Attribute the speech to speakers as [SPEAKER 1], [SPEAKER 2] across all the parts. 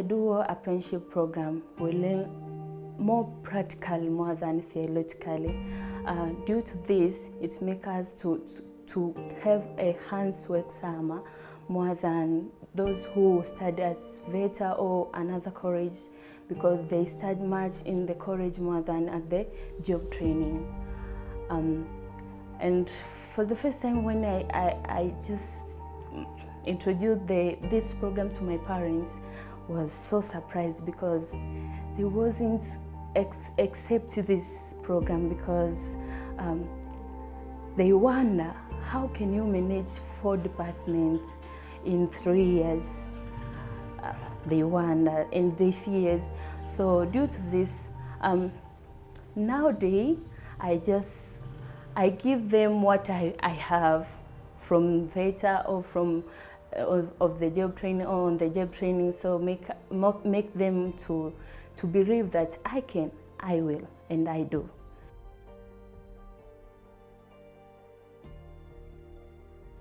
[SPEAKER 1] dual apprenticeship program, we learn more practical more than theoretically. Due to this, it makes us to have a hands-work summer more than those who study at VETA or another college, because they study much in the college more than at the job training. And for the first time when I just introduced this program to my parents, was so surprised because they wasn't accept this program, because they wonder, how can you manage 4 departments in 3 years? They wonder in the years. So due to this, nowadays I give them what I have from VETA or from of the job training or on the job training. So make them to believe that I can, I will, and I do.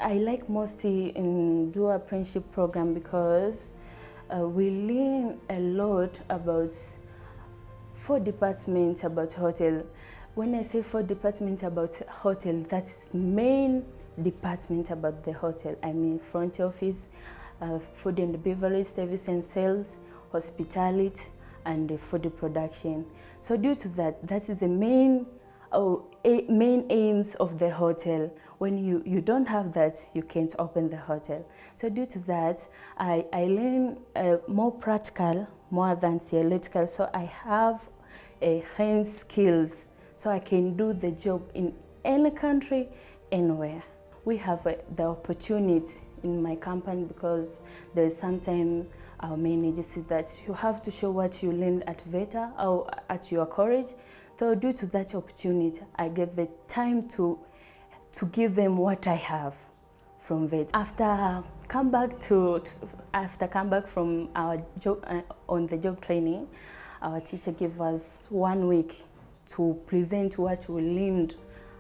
[SPEAKER 1] I like mostly in dual apprenticeship program because we learn a lot about 4 departments about hotel. When I say 4 departments about hotel, that's main department about the hotel. I mean front office, food and beverage service and sales, hospitality, and food production. So due to that, that is the main aims of the hotel. When you don't have that, you can't open the hotel. So due to that, I learn more practical more than theoretical. So I have hands skills, so I can do the job in any country, anywhere. We have the opportunity in my company, because there's sometimes our manager said that you have to show what you learned at VETA or at your college. So due to that opportunity, I get the time to give them what I have from VETA. After come back from our job on the job training, our teacher gave us 1 week to present what we learned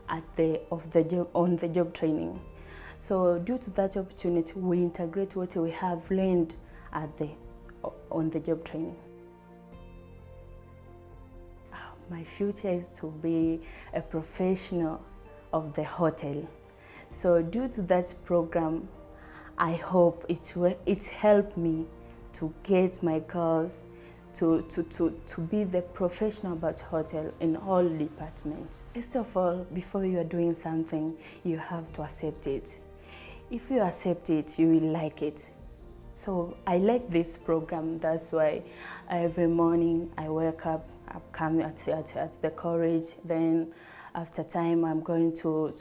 [SPEAKER 1] on the job training. So due to that opportunity, we integrate what we have learned on the job training. My future is to be a professional of the hotel. So due to that program, I hope it helped me to get my goals, to be the professional about hotel in all departments. First of all, before you are doing something, you have to accept it. If you accept it, you will like it. So I like this program. That's why every morning I wake up, I come at the college. Then after time, I'm going to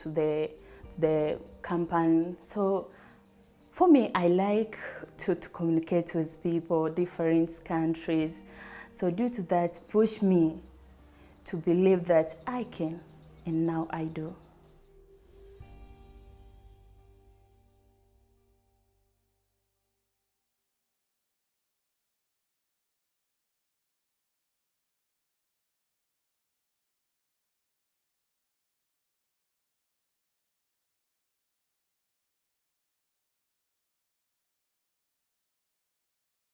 [SPEAKER 1] the company. So for me, I like to communicate with people, different countries. So due to that, push me to believe that I can, and now I do.